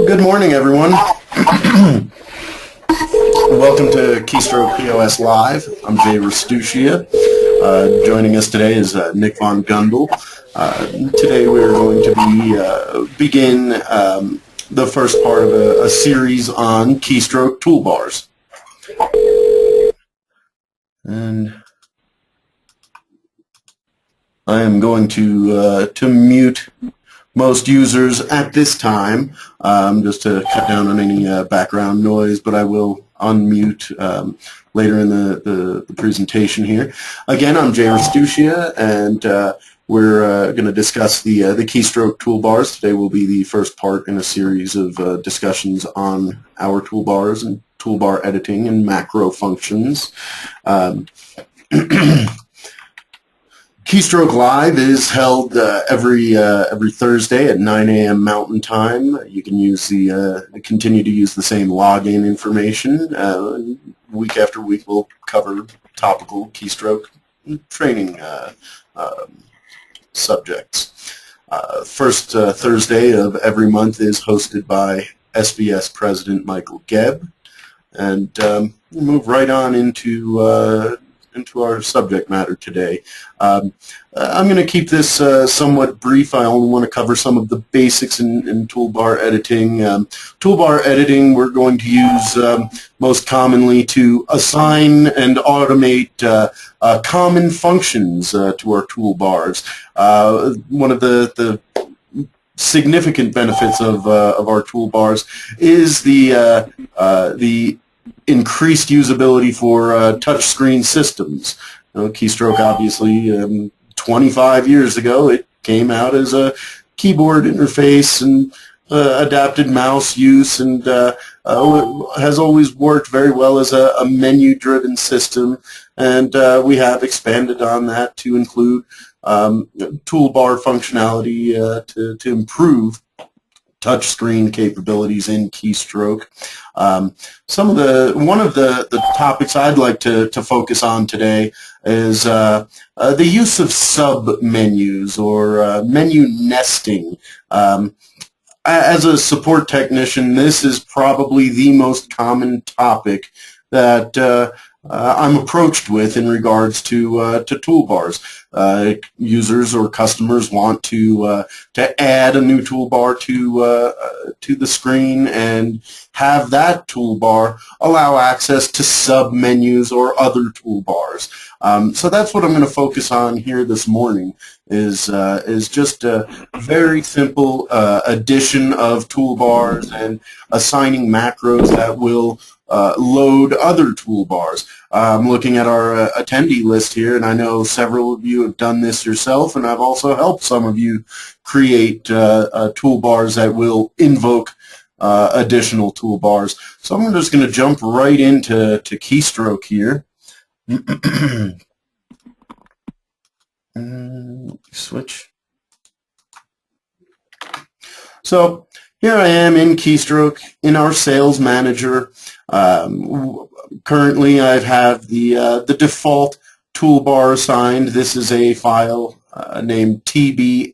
Well, good morning, everyone. Welcome to Keystroke POS Live. I'm Jay Restuccia. Joining us today is Nick Von Gundel. Today we're going to begin the first part of a series on Keystroke Toolbars. And I am going to mute most users at this time, just to cut down on any background noise, but I will unmute later in the presentation here. Again, I'm Jay Restuccia, and we're going to discuss the Keystroke toolbars. Today will be the first part in a series of discussions on our toolbars and toolbar editing and macro functions. Keystroke Live is held every Thursday at 9 a.m. Mountain Time. You can use continue to use the same login information. Week after week, we'll cover topical keystroke training subjects. First Thursday of every month is hosted by SBS President Michael Gebb, and we'll move right on into our subject matter today. I'm going to keep this somewhat brief. I only want to cover some of the basics in toolbar editing. Toolbar editing we're going to use most commonly to assign and automate common functions to our toolbars. One of the significant benefits of our toolbars is the increased usability for touchscreen systems. Keystroke, obviously, 25 years ago, it came out as a keyboard interface and adapted mouse use, and has always worked very well as a menu-driven system. And we have expanded on that to include toolbar functionality to improve touchscreen capabilities in Keystroke. One of the topics I'd like to focus on today is the use of sub-menus or menu nesting. As a support technician, this is probably the most common topic that I'm approached with in regards to toolbars. Users or customers want to add a new toolbar to the screen and have that toolbar allow access to sub-menus or other toolbars. So that's what I'm going to focus on here this morning, is just a very simple addition of toolbars and assigning macros that will load other toolbars. I'm looking at our attendee list here, and I know several of you have done this yourself, and I've also helped some of you create toolbars that will invoke additional toolbars. So I'm just going to jump right into Keystroke here. Switch. So here I am in Keystroke in our Sales Manager. Currently, I have the default toolbar assigned. This is a file named tbadv.dat.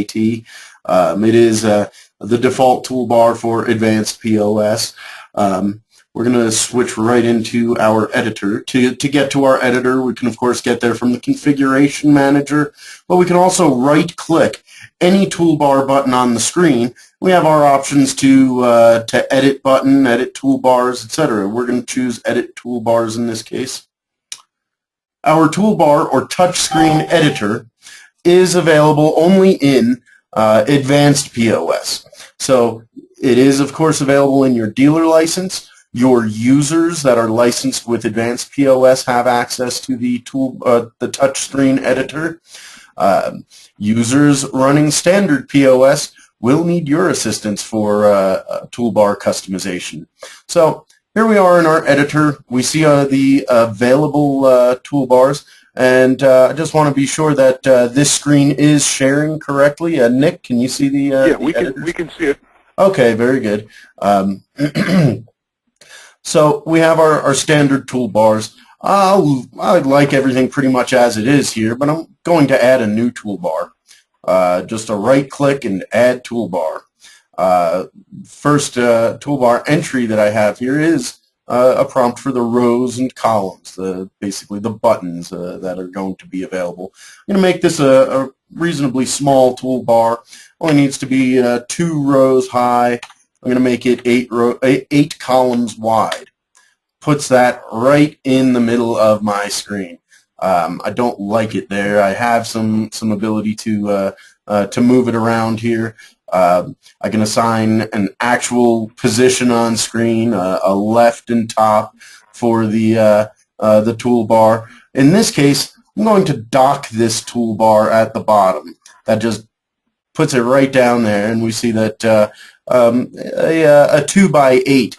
It is the default toolbar for advanced POS. We're going to switch right into our editor. To get to our editor, we can, of course, get there from the Configuration Manager, but we can also right-click any toolbar button on the screen. We have our options to edit button, edit toolbars, etc. We're going to choose Edit Toolbars in this case. Our toolbar or touchscreen editor is available only in Advanced POS. So it is, of course, available in your dealer license. Your users that are licensed with Advanced POS have access to the touchscreen editor. Users running standard POS will need your assistance for toolbar customization. So here we are in our editor. We see the available toolbars, and I just want to be sure that this screen is sharing correctly. Nick, can you see the yeah, the we can see it. Okay, very good. So we have our standard toolbars. I like everything pretty much as it is here, but I'm going to add a new toolbar. Just a right click and add toolbar. First toolbar entry that I have here is a prompt for the rows and columns, basically the buttons that are going to be available. I'm going to make this a reasonably small toolbar. Only needs to be 2 rows high. I'm going to make it 8 columns wide. Puts that right in the middle of my screen. I don't like it there. I have some ability to move it around here. I can assign an actual position on screen, a left and top for the toolbar. In this case, I'm going to dock this toolbar at the bottom. That just puts it right down there, and we see that a 2 by 8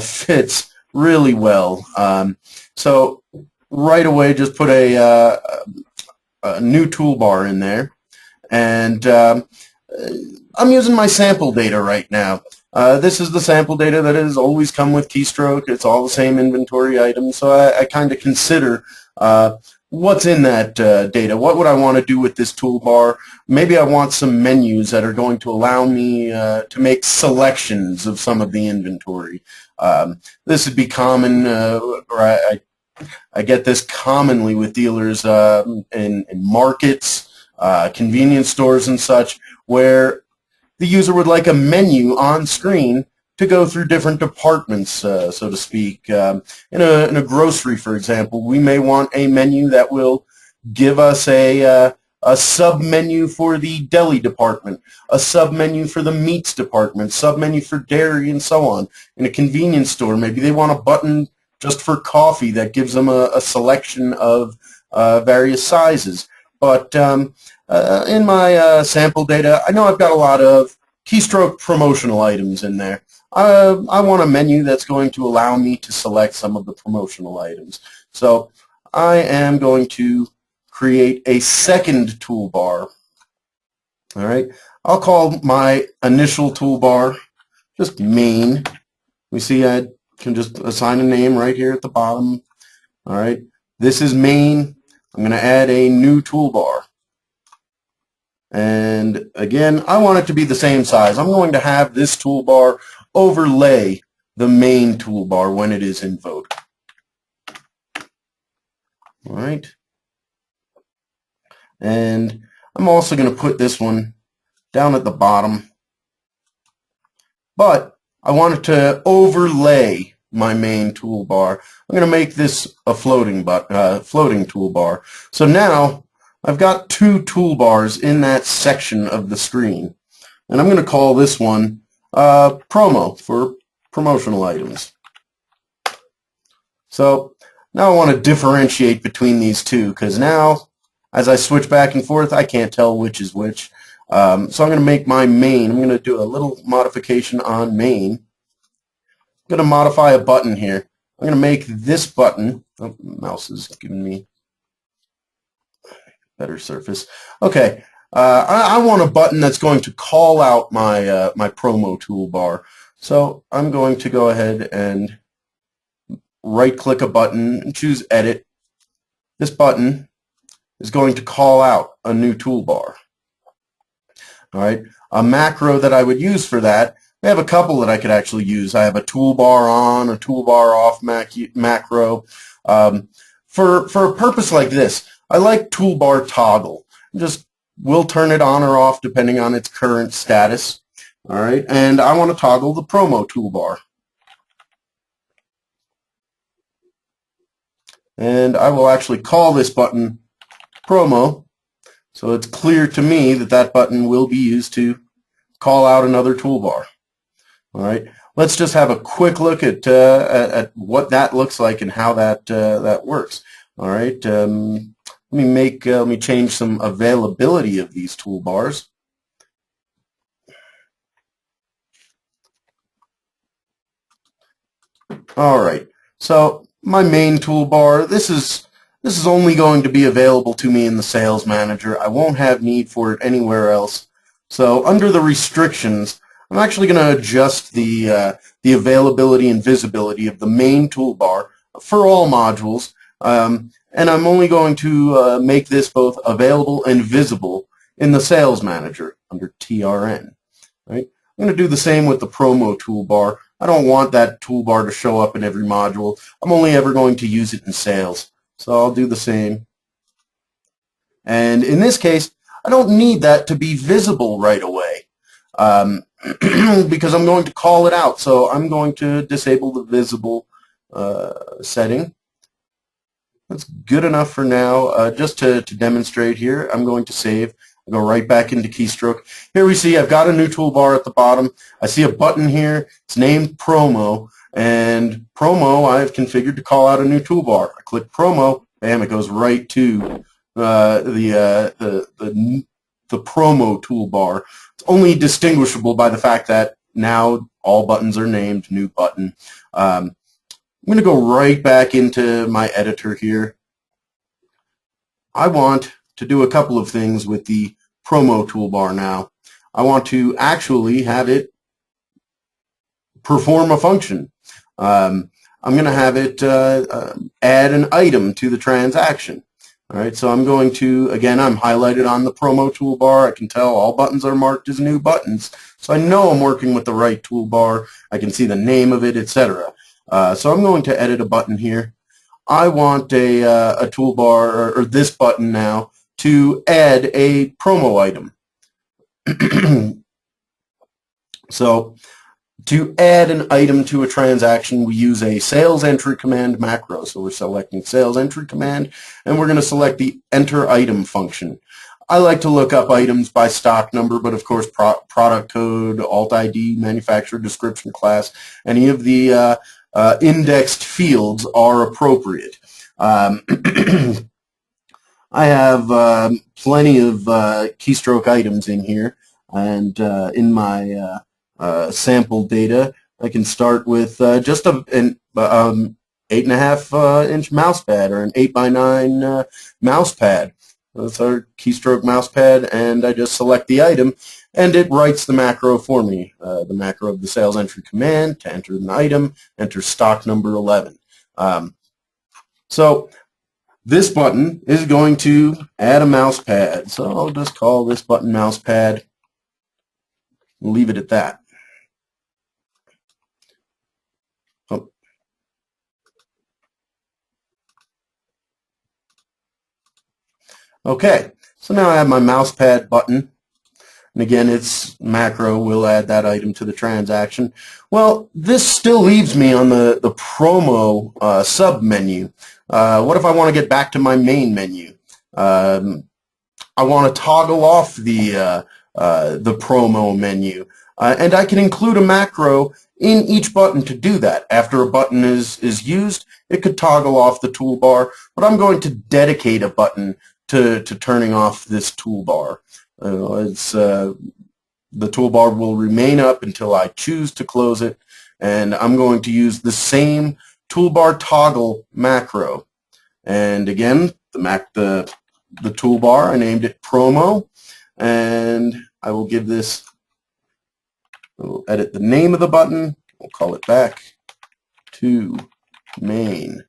fits really well. So right away, just put a new toolbar in there, and I'm using my sample data right now. This is the sample data that has always come with Keystroke. It's all the same inventory items, so I kind of consider what's in that data. What would I want to do with this toolbar? Maybe I want some menus that are going to allow me to make selections of some of the inventory. This would be common, or I get this commonly with dealers in markets, convenience stores and such, where the user would like a menu on screen to go through different departments, so to speak. In a grocery, for example, we may want a menu that will give us a sub-menu for the deli department, a sub-menu for the meats department, sub-menu for dairy, and so on. In a convenience store, maybe they want a button just for coffee that gives them a selection of various sizes. But in my sample data, I know I've got a lot of Keystroke promotional items in there. I want a menu that's going to allow me to select some of the promotional items. So I am going to create a second toolbar. All right, I'll call my initial toolbar just main. We see I can just assign a name right here at the bottom. All right, this is main. I'm going to add a new toolbar. And again, I want it to be the same size. I'm going to have this toolbar overlay the main toolbar when it is invoked. All right. And I'm also going to put this one down at the bottom. But I want it to overlay my main toolbar. I'm going to make this a floating toolbar. So now I've got 2 toolbars in that section of the screen, and I'm going to call this one promo for promotional items. So now I want to differentiate between these two, because now as I switch back and forth, I can't tell which is which. So I'm going to make my main. I'm going to do a little modification on main. I'm going to modify a button here. I'm going to make this button. Oh, mouse is giving me better surface. Okay, I want a button that's going to call out my my promo toolbar. So I'm going to go ahead and right-click a button and choose Edit. This button is going to call out a new toolbar. All right, a macro that I would use for that, I have a couple that I could actually use. I have a toolbar on, a toolbar off macro. For a purpose like this, I like toolbar toggle. Just we'll turn it on or off depending on its current status. All right, and I want to toggle the promo toolbar. And I will actually call this button promo, so it's clear to me that that button will be used to call out another toolbar. All right, let's just have a quick look at what that looks like and how that that works. All right, let me change some availability of these toolbars. All right, so my main toolbar, this is only going to be available to me in the Sales Manager. I won't have need for it anywhere else. So under the restrictions, I'm actually going to adjust the availability and visibility of the main toolbar for all modules, and I'm only going to make this both available and visible in the Sales Manager under TRN. Right? I'm going to do the same with the promo toolbar. I don't want that toolbar to show up in every module. I'm only ever going to use it in sales. So I'll do the same. And in this case, I don't need that to be visible right away because I'm going to call it out. So I'm going to disable the visible setting. That's good enough for now. Just to demonstrate here, I'm going to save. I'll go right back into Keystroke. Here we see I've got a new toolbar at the bottom. I see a button here. It's named Promo. And Promo I've configured to call out a new toolbar. I click Promo. Bam, it goes right to the Promo toolbar. It's only distinguishable by the fact that now all buttons are named New Button. I'm going to go right back into my editor here. I want to do a couple of things with the promo toolbar now. I want to actually have it perform a function. I'm going to have it add an item to the transaction. All right, so I'm going to, again, I'm highlighted on the promo toolbar. I can tell all buttons are marked as new buttons. So I know I'm working with the right toolbar. I can see the name of it, etc. So I'm going to edit a button here. I want a toolbar, or this button now, to add a promo item. So to add an item to a transaction, we use a sales entry command macro. So we're selecting sales entry command, and we're going to select the enter item function. I like to look up items by stock number, but of course product code, alt ID, manufacturer description class, any of the indexed fields are appropriate. I have plenty of keystroke items in here, and in my sample data, I can start with just an 8.5 inch mouse pad, or an 8x9 mouse pad. That's our keystroke mouse pad, and I just select the item, and it writes the macro for me. The macro of the sales entry command to enter an item, enter stock number 11. So this button is going to add a mouse pad. So I'll just call this button mouse pad and leave it at that. Okay, so now I have my mouse pad button, and again its macro will add that item to the transaction. Well, this still leaves me on the promo sub-menu. What if I want to get back to my main menu? I want to toggle off the promo menu, and I can include a macro in each button to do that. After a button is used, it could toggle off the toolbar, but I'm going to dedicate a button to turning off this toolbar. The toolbar will remain up until I choose to close it, and I'm going to use the same toolbar toggle macro. And again, the toolbar, I named it Promo, and I will give this, we'll edit the name of the button, we'll call it back to main.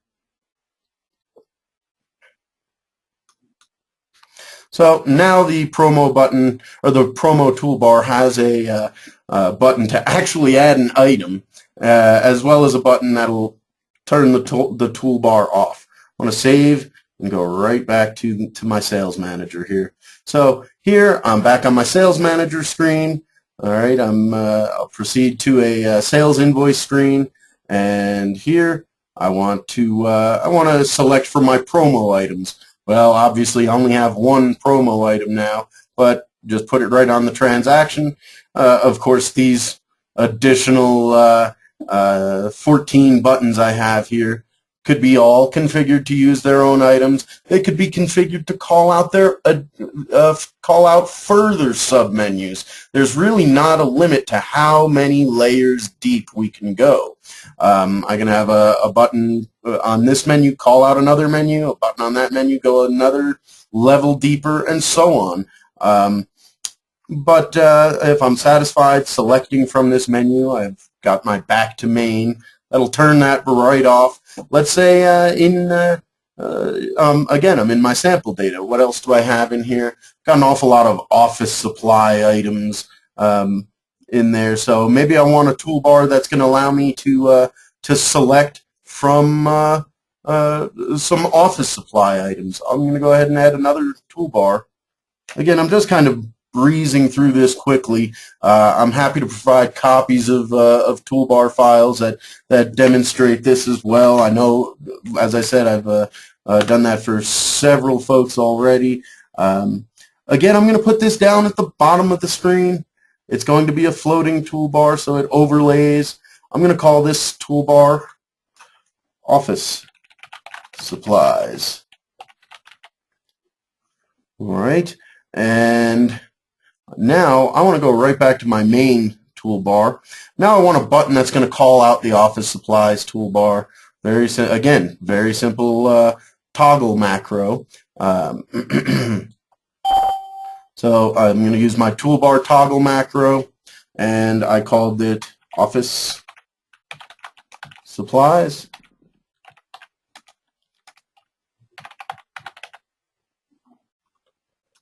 So now the promo button, or the promo toolbar, has a button to actually add an item, as well as a button that will turn the toolbar off. I want to save and go right back to my sales manager here. So here I'm back on my sales manager screen. All right, I'll proceed to a sales invoice screen, and here I want to select for my promo items. Well, obviously I only have one promo item now, but just put it right on the transaction. Of course, these additional 14 buttons I have here could be all configured to use their own items. They could be configured to call out further submenus. There's really not a limit to how many layers deep we can go. I can have a button on this menu call out another menu, a button on that menu go another level deeper, and so on. But if I'm satisfied selecting from this menu, I've got my back to main. That'll turn that right off. Let's say again, I'm in my sample data. What else do I have in here? Got an awful lot of office supply items. in there. So maybe I want a toolbar that's going to allow me to select from some office supply items. I'm going to go ahead and add another toolbar. Again, I'm just kind of breezing through this quickly. I'm happy to provide copies of toolbar files that demonstrate this as well. I know, as I said, I've done that for several folks already. Again, I'm going to put this down at the bottom of the screen. It's going to be a floating toolbar, so it overlays. I'm going to call this toolbar Office Supplies. All right, and now I want to go right back to my main toolbar. Now I want a button that's going to call out the Office Supplies toolbar. Again, very simple toggle macro. So I'm going to use my toolbar toggle macro, and I called it Office Supplies.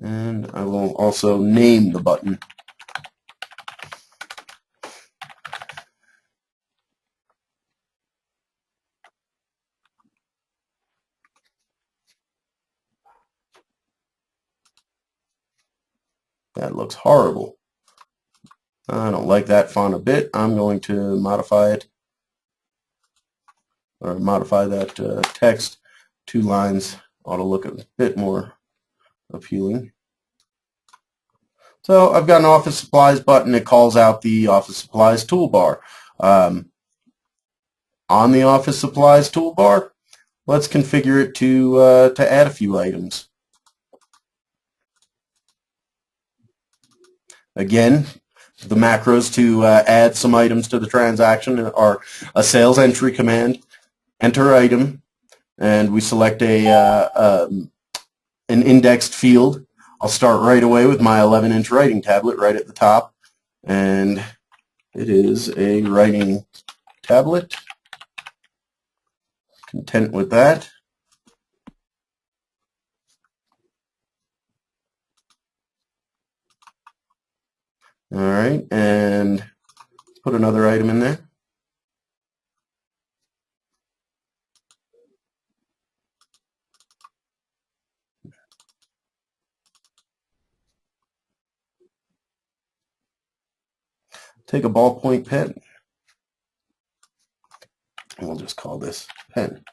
And I will also name the button. That looks horrible. I don't like that font a bit. I'm going to modify it, or modify that text. 2 lines ought to look a bit more appealing. So I've got an Office Supplies button. It calls out the Office Supplies toolbar. On the Office Supplies toolbar, let's configure it to add a few items. Again, the macros to add some items to the transaction are a sales entry command, enter item, and we select an indexed field. I'll start right away with my 11-inch writing tablet right at the top, and it is a writing tablet. Content with that. All right, and put another item in there. Take a ballpoint pen, and we'll just call this pen.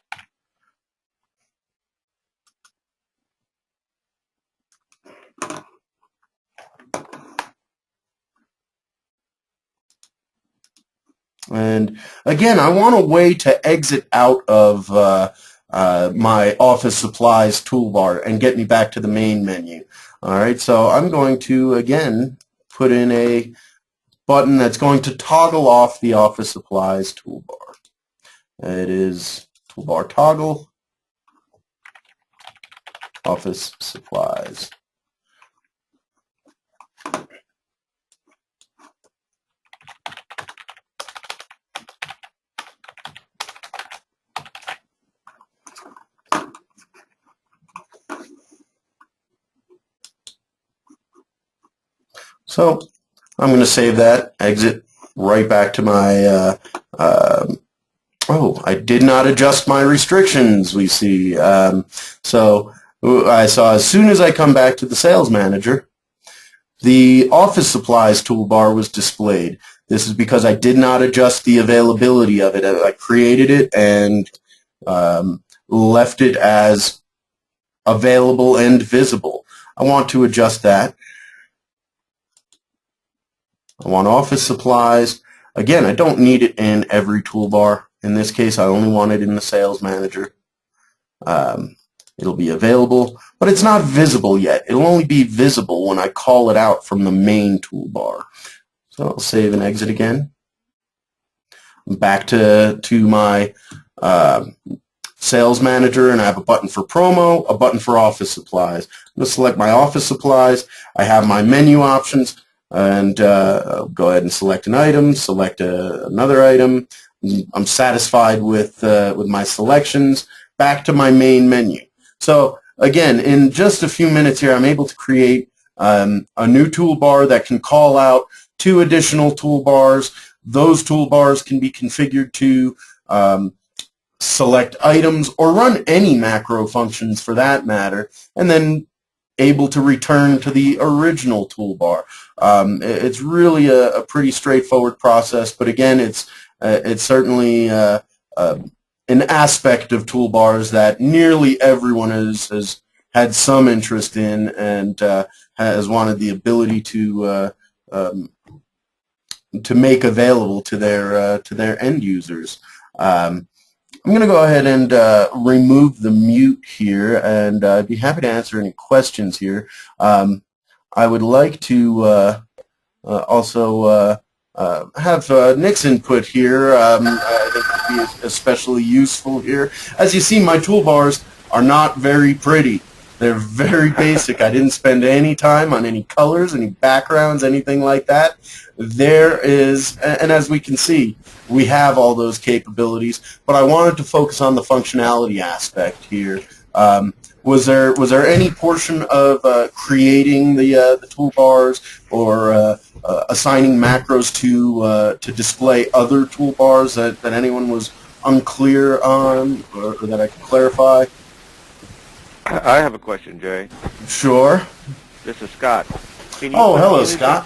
And again, I want a way to exit out of my Office Supplies toolbar and get me back to the main menu. All right, so I'm going to, again, put in a button that's going to toggle off the Office Supplies toolbar. It is toolbar toggle, Office Supplies. So I'm going to save that, exit right back to my, oh, I did not adjust my restrictions, we see. So I saw as soon as I come back to the Sales Manager, the Office Supplies toolbar was displayed. This is because I did not adjust the availability of it. I created it and left it as available and visible. I want to adjust that. I want Office Supplies. Again, I don't need it in every toolbar. In this case, I only want it in the Sales Manager. It'll be available, but it's not visible yet. It'll only be visible when I call it out from the main toolbar. So I'll save and exit again. Back to my Sales Manager, and I have a button for promo, a button for Office Supplies. I'm going to select my Office Supplies. I have my menu options. And I'll go ahead and select an item, select another item. I'm satisfied with my selections. Back to my main menu. So again, in just a few minutes here, I'm able to create a new toolbar that can call out 2 additional toolbars. Those toolbars can be configured to select items or run any macro functions for that matter, and then able to return to the original toolbar. It's really a pretty straightforward process, but again, it's certainly an aspect of toolbars that nearly everyone has had some interest in and has wanted the ability to make available to their end users. I'm going to go ahead and remove the mute here, and I'd be happy to answer any questions here. I would like to also have Nick's input here. I think it would be especially useful here. As you see, my toolbars are not very pretty. They're very basic. I didn't spend any time on any colors, any backgrounds, anything like that. There is, and as we can see, we have all those capabilities, but I wanted to focus on the functionality aspect here. Was there any portion of creating the toolbars or assigning macros to display other toolbars that anyone was unclear on, or that I could clarify? I have a question, Jay. Sure. This is Scott. Hello, Scott.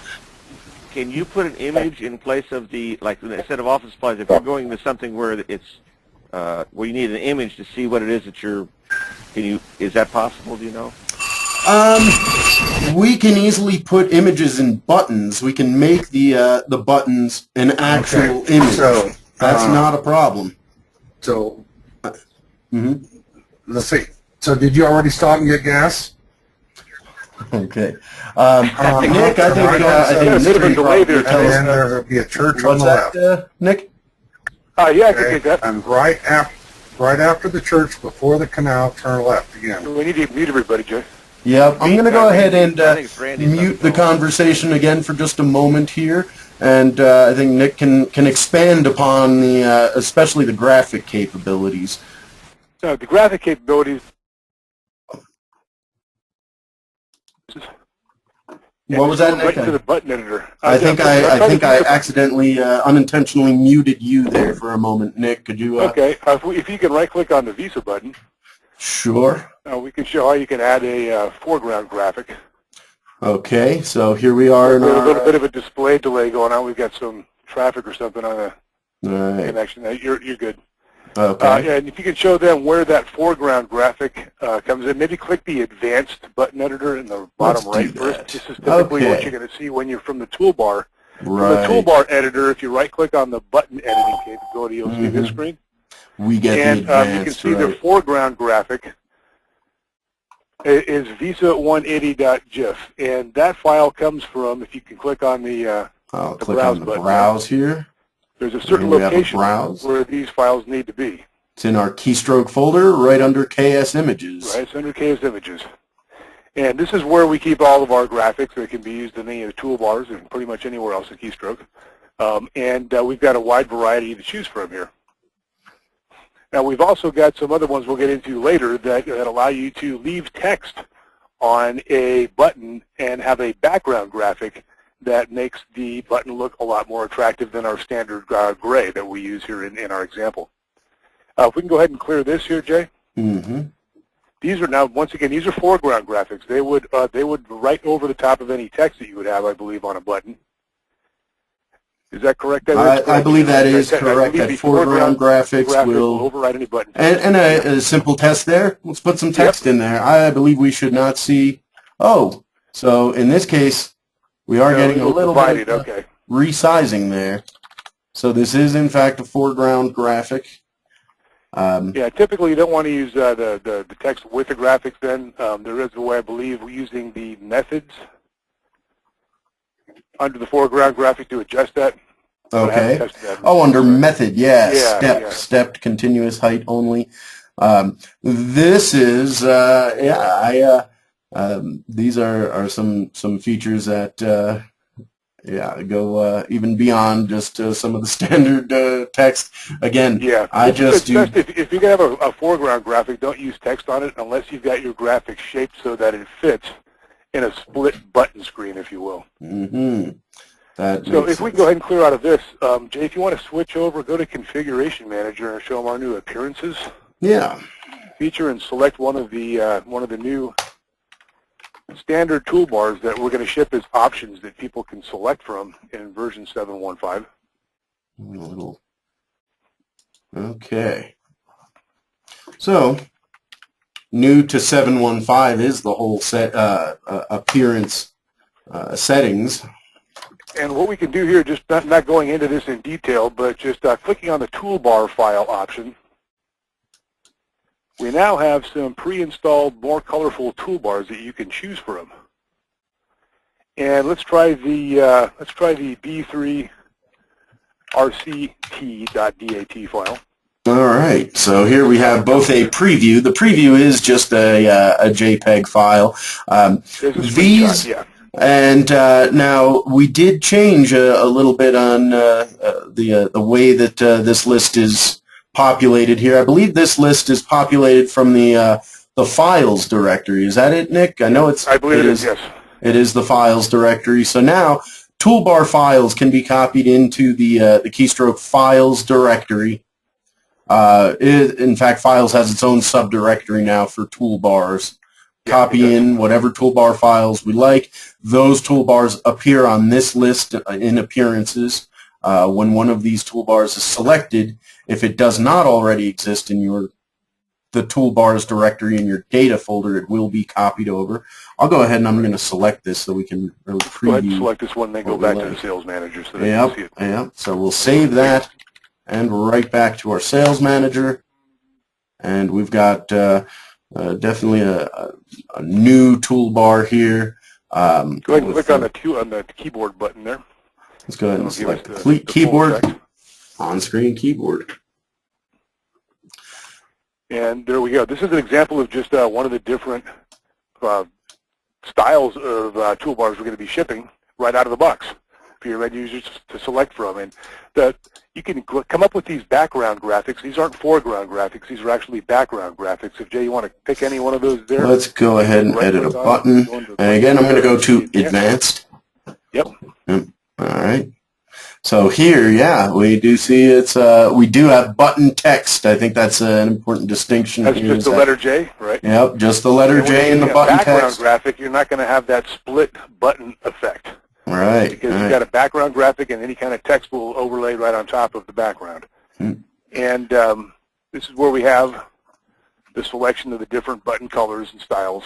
Can you put an image in place of the, like, instead of office supplies, if you're going to something where it's where you need an image to see what it is that you're, is that possible, do you know? We can easily put images in buttons. We can make the buttons an actual image. So that's not a problem. So, let's see. So did you already stop and get gas? Okay. Nick, I think Nick can probably tell us. And there'll be a church What's on the left. Nick? Yeah, I can Okay? take that. And right after the church, before the canal, turn left again. We need to mute everybody, Jay. Yep. I'm going to go ahead and Randy's mute the conversation again for just a moment here, and I think Nick can expand upon the especially the graphic capabilities. So the graphic capabilities. What was that, Nick? Right to the button editor. I think I accidentally, unintentionally muted you there for a moment, Nick. Could you? Okay, if you can right-click on the Visa button. Sure. We can show how you can add a foreground graphic. Okay, so here we are. A little bit of a display delay going on. We've got some traffic or something on the connection. You're good. Okay. And if you can show them where that foreground graphic comes in, maybe click the Advanced button editor in the bottom right first. This is typically what you're going to see when you're from the toolbar. Right. From the toolbar editor, if you right-click on the button editing capability, you'll see this screen. We get and the advanced, you can see the foreground graphic is visa180.gif, and that file comes from, if you can click on the click browse on the button. browse here. There's a certain location where these files need to be. It's in our Keystroke folder, right under KS Images. Right, it's under KS Images. And this is where we keep all of our graphics that can be used in any of the toolbars and pretty much anywhere else in Keystroke. We've got a wide variety to choose from here. Now, we've also got some other ones we'll get into later that allow you to leave text on a button and have a background graphic that makes the button look a lot more attractive than our standard gray that we use here in our example. If we can go ahead and clear this here, Jay. These are now, once again, these are foreground graphics. They would right over the top of any text that you would have, I believe, on a button. Is that correct? I believe that is correct. That foreground graphics will override any button. And a simple test there. Let's put some text in there. I believe we should not see. Oh, so in this case, we are getting a little bit of resizing there. So this is, in fact, a foreground graphic. Yeah, typically you don't want to use the text with the graphics then. There is a way, I believe, using the methods under the foreground graphic to adjust that. Okay. Oh, under method, yes. Stepped continuous height only. This is, these are some features that, go even beyond just some of the standard text. Again, if you're going to have a foreground graphic, don't use text on it unless you've got your graphic shaped so that it fits in a split button screen, if you will. So if we go ahead and clear out of this, Jay, if you want to switch over, go to Configuration Manager and show them our new appearances. Yeah. Feature and select one of the new standard toolbars that we're going to ship as options that people can select from in version 7.15. Okay. So new to 7.15 is the whole set appearance settings. And what we can do here, just not going into this in detail, but just clicking on the toolbar file option, we now have some pre-installed, more colorful toolbars that you can choose from. And let's try the B3 rct.dat file. All right, so here we have both a preview. The preview is just a JPEG file. These, yeah. And now we did change a little bit on the way that this list is populated here. I believe this list is populated from the files directory. Is that it, Nick? I know it's. I believe it is. Yes. It is the files directory. So now toolbar files can be copied into the Keystroke files directory. In fact, files has its own subdirectory now for toolbars. Copy in whatever toolbar files we like. Those toolbars appear on this list in appearances. When one of these toolbars is selected, if it does not already exist in the toolbars directory in your data folder, it will be copied over. I'll go ahead and I'm going to select this so we can really preview. Go ahead and select this one, then go back to the sales manager so they can see it. Yep. So we'll save that and right back to our sales manager. And we've got definitely a new toolbar here. Go ahead and click on the keyboard button there. Let's go ahead and select the keyboard, on-screen keyboard. And there we go. This is an example of just one of the different styles of toolbars we're going to be shipping right out of the box for your end users to select from. And you can come up with these background graphics. These aren't foreground graphics. These are actually background graphics. If, Jay, you want to pick any one of those there. Let's go ahead and edit a button. And again, I'm going to go to Advanced. Yep. All right. So here, yeah, we do see we do have button text. I think that's an important distinction. That's here. just the letter J, right? Yep, just the letter J in the button text. Background graphic, you're not going to have that split button effect. Right. Because you've got a background graphic and any kind of text will overlay right on top of the background. And this is where we have the selection of the different button colors and styles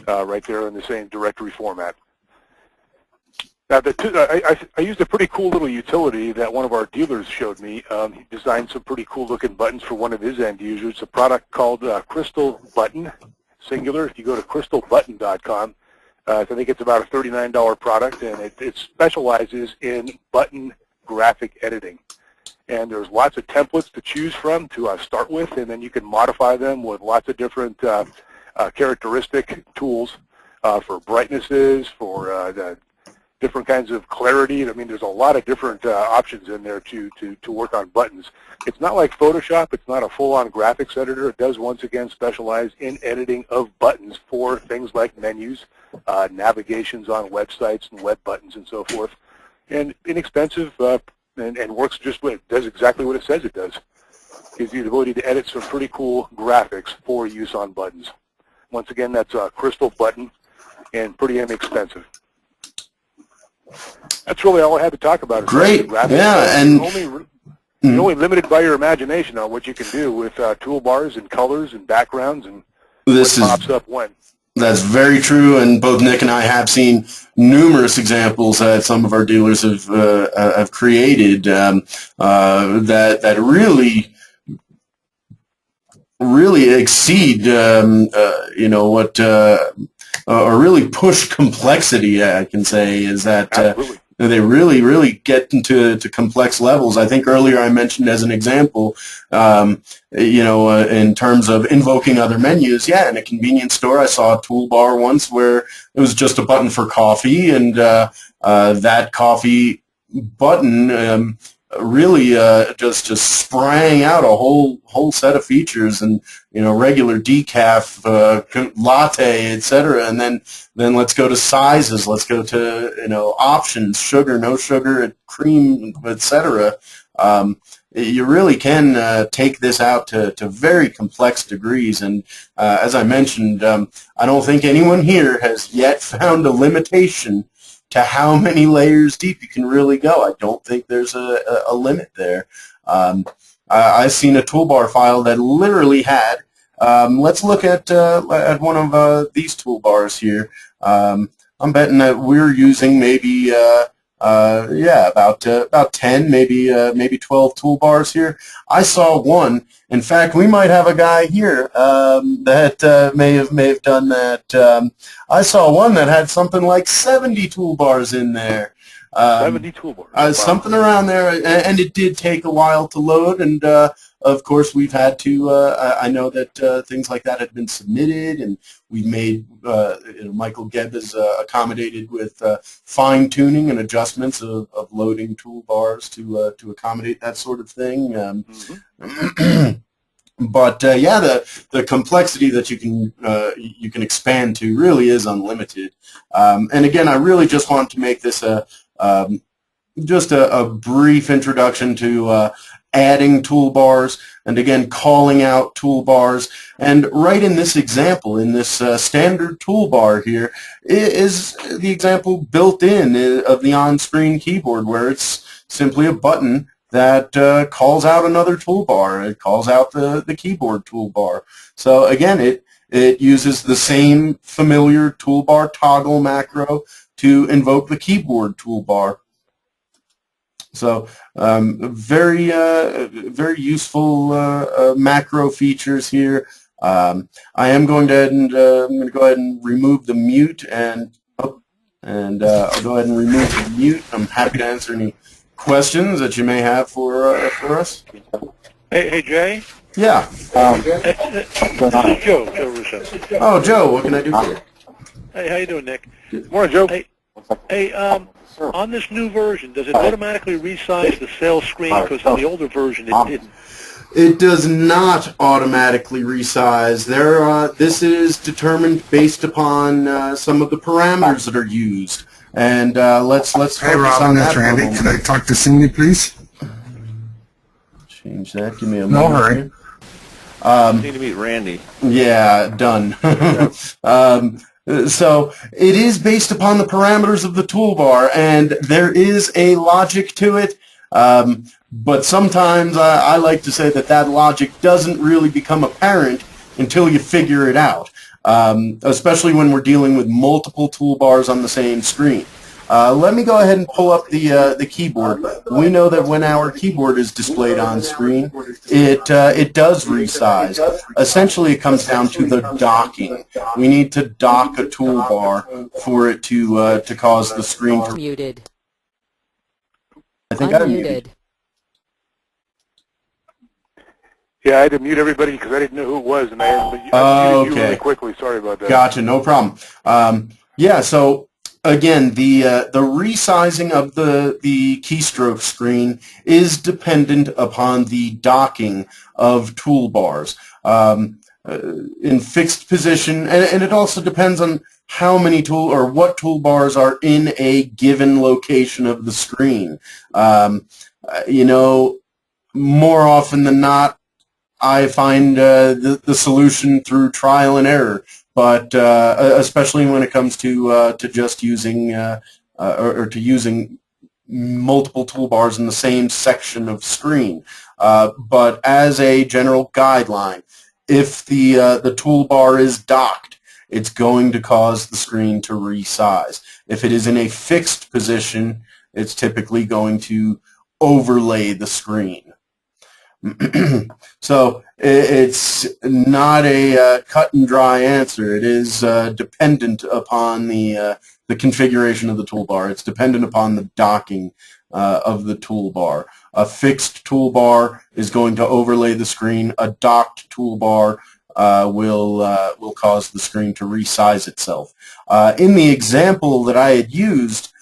right there in the same directory format. Now, I used a pretty cool little utility that one of our dealers showed me. He designed some pretty cool looking buttons for one of his end users. It's a product called Crystal Button, singular. If you go to crystalbutton.com, I think it's about a $39 product, and it specializes in button graphic editing. And there's lots of templates to choose from to start with, and then you can modify them with lots of different characteristic tools for brightnesses, for different kinds of clarity. I mean, there's a lot of different options in there to work on buttons. It's not like Photoshop. It's not a full-on graphics editor. It does, once again, specialize in editing of buttons for things like menus, navigations on websites and web buttons and so forth. And inexpensive and works just does exactly what it says it does. Gives you the ability to edit some pretty cool graphics for use on buttons. Once again, that's a Crystal Button and pretty inexpensive. That's really all I had to talk about. Great. Yeah, and you're only limited by your imagination on what you can do with toolbars and colors and backgrounds and what pops up when. That's very true, and both Nick and I have seen numerous examples that some of our dealers have created that really exceed what or really push complexity. I can say is that they really get into complex levels. I think earlier I mentioned as an example, in terms of invoking other menus. Yeah, in a convenience store, I saw a toolbar once where it was just a button for coffee, and that coffee button really just spraying out a whole set of features, and regular decaf, latte, etc. And then let's go to sizes. Let's go to options: sugar, no sugar, cream, etc. You really can take this out to very complex degrees, and as I mentioned, I don't think anyone here has yet found a limitation to how many layers deep you can really go. I don't think there's a limit there. I've seen a toolbar file that literally had, let's look at one of these toolbars here. I'm betting that we're using maybe about 10, maybe 12 toolbars here. I saw one. In fact, we might have a guy here that may have done that. I saw one that had something like 70 toolbars in there. 70 toolbars. Something around there, and it did take a while to load, and of course we've had to, I know that things like that had been submitted, and we've made, Michael Gebb is accommodated with fine-tuning and adjustments of loading toolbars to accommodate that sort of thing. But yeah, the complexity that you can expand to really is unlimited. And again, I really just want to make this just a brief introduction to adding toolbars, and again, calling out toolbars. And right in this example, in this standard toolbar here, is the example built in of the on-screen keyboard, where it's simply a button that calls out another toolbar. It calls out the keyboard toolbar. So again, it uses the same familiar toolbar toggle macro to invoke the keyboard toolbar. So very useful macro features here. I am going to go ahead and remove the mute, and I'll go ahead and remove the mute. I'm happy to answer any questions that you may have for us. Hey, Jay? Yeah. This is Joe Russo. Oh, Joe, what can I do for you? Hey, how you doing, Nick? Morning, Joe. Hey, on this new version, does it automatically resize the sales screen? Because on the older version, it didn't. It does not automatically resize. This is determined based upon some of the parameters that are used. And let's focus Hey, Robin, on that's that. Randy. Can I talk to Cindy, please? Change that. Give me a No moment. hurry. Need to meet Randy. Yeah, done. So it is based upon the parameters of the toolbar, and there is a logic to it. But sometimes I like to say that logic doesn't really become apparent until you figure it out, especially when we're dealing with multiple toolbars on the same screen. Let me go ahead and pull up the keyboard. We know that when our keyboard is displayed on screen, it does resize. Essentially, it comes down to the docking. We need to dock a toolbar for it to cause the screen to. Muted. I think I'm muted. Unmuted. Yeah, I had to mute everybody because I didn't know who it was, and I muted you really quickly. Sorry about that. Gotcha, no problem. Yeah, so again, the resizing of the keystroke screen is dependent upon the docking of toolbars in fixed position, and it also depends on how many what toolbars are in a given location of the screen. More often than not, I find the solution through trial and error. But especially when it comes to just using or to using multiple toolbars in the same section of screen. But as a general guideline, if the toolbar is docked, it's going to cause the screen to resize. If it is in a fixed position, it's typically going to overlay the screen. So it's not a cut and dry answer. It is dependent upon the configuration of the toolbar. It's dependent upon the docking of the toolbar. A fixed toolbar is going to overlay the screen. A docked toolbar will cause the screen to resize itself. In the example that I had used,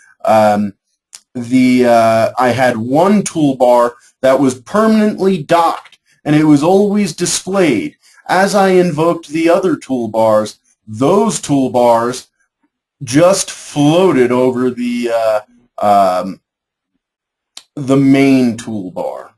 I had one toolbar that was permanently docked, and it was always displayed. As I invoked the other toolbars, those toolbars just floated over the main toolbar.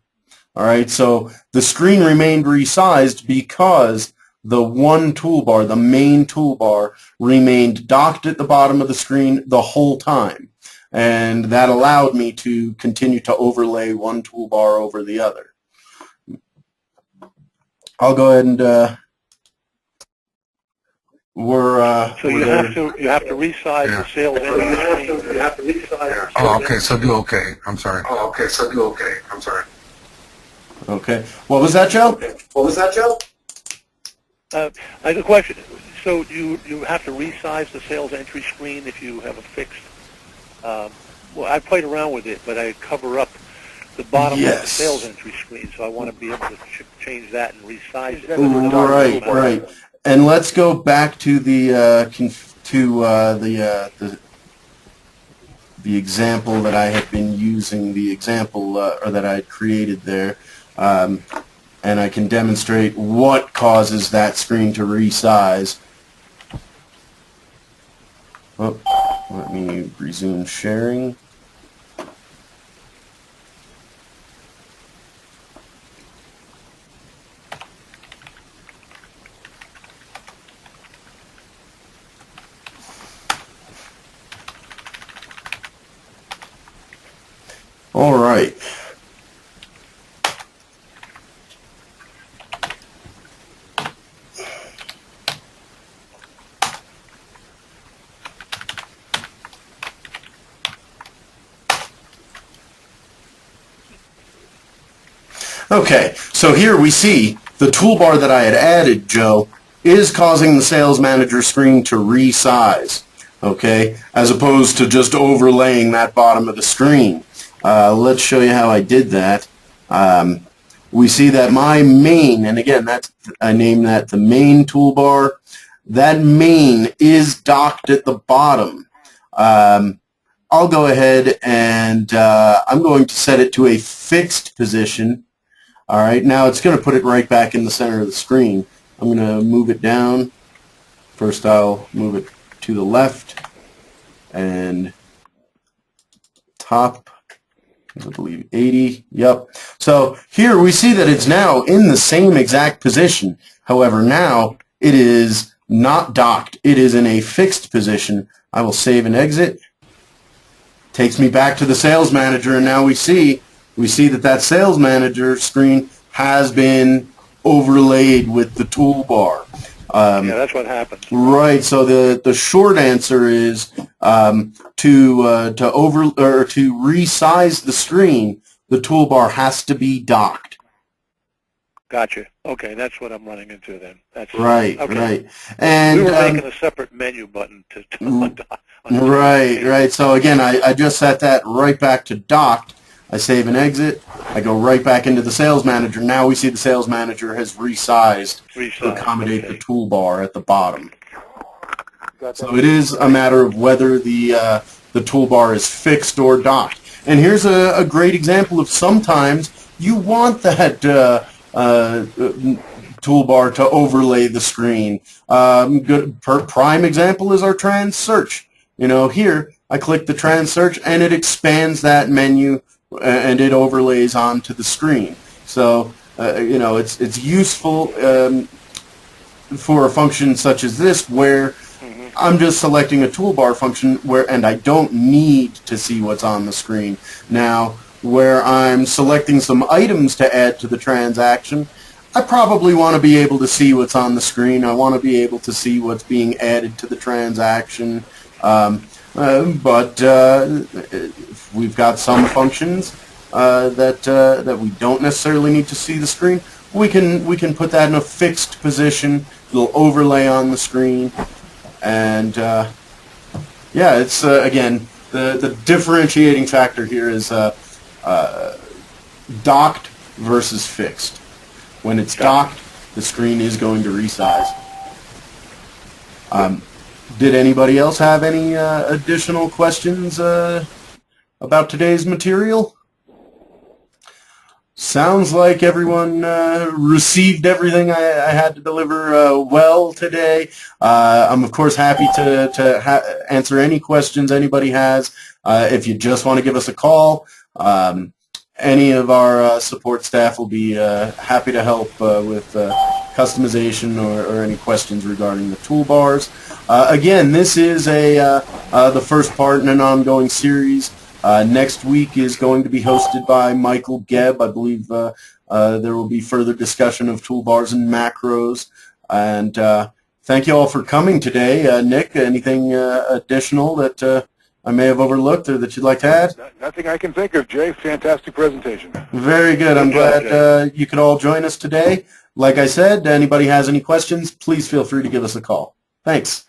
All right, so the screen remained resized because the one toolbar, the main toolbar, remained docked at the bottom of the screen the whole time. And that allowed me to continue to overlay one toolbar over the other. I'll go ahead and so you have to resize the sales entry screen. You have to resize. Oh, okay. So do okay. I'm sorry. Okay. What was that, Joe? I have a question. So you have to resize the sales entry screen if you have a fixed. Well, I played around with it, but I cover up the bottom of the sales entry screen, so I want to be able to change that and resize it. Right. And let's go back to the example that I had been using, the example or that I had created there, and I can demonstrate what causes that screen to resize. Oh, let me resume sharing. All right. Okay, so here we see the toolbar that I had added, Joe, is causing the sales manager screen to resize, okay, as opposed to just overlaying that bottom of the screen. Let's show you how I did that. We see that my main, and again, I named that the main toolbar, that main is docked at the bottom. I'll go ahead and I'm going to set it to a fixed position. All right, now it's going to put it right back in the center of the screen. I'm going to move it down. First, I'll move it to the left and top, I believe 80. Yep. So here we see that it's now in the same exact position. However, now it is not docked. It is in a fixed position. I will save and exit. Takes me back to the sales manager, and now we see that sales manager screen has been overlaid with the toolbar. Yeah, that's what happens. Right. So the short answer is to resize the screen, the toolbar has to be docked. Gotcha. Okay, that's what I'm running into then. That's right. Okay. Right. And we were making a separate menu button to Right. So again, I just set that right back to docked. I save and exit. I go right back into the sales manager. Now we see the sales manager has resized to accommodate the toolbar at the bottom. So it is a matter of whether the toolbar is fixed or docked. And here's a great example of sometimes you want that toolbar to overlay the screen. Prime example is our trans search. You know, here I click the trans search and it expands that menu and it overlays onto the screen. So you know, it's useful for a function such as this where I'm just selecting a toolbar function and I don't need to see what's on the screen. Now, where I'm selecting some items to add to the transaction, I probably want to be able to see what's on the screen. I want to be able to see what's being added to the transaction. But we've got some functions that we don't necessarily need to see the screen. We can put that in a fixed position. It'll overlay on the screen, and yeah, it's again the differentiating factor here is docked versus fixed. When it's docked, the screen is going to resize. Did anybody else have any additional questions about today's material? Sounds like everyone received everything I had to deliver well today. I'm of course happy to answer any questions anybody has. If you just want to give us a call, any of our support staff will be happy to help with customization or any questions regarding the toolbars. Again, this is the first part in an ongoing series. Next week is going to be hosted by Michael Gebb. I believe there will be further discussion of toolbars and macros. And thank you all for coming today. Nick, anything additional that I may have overlooked or that you'd like to add? Nothing I can think of, Jay. Fantastic presentation. Very good. I'm glad you could all join us today. Like I said, anybody has any questions, please feel free to give us a call. Thanks.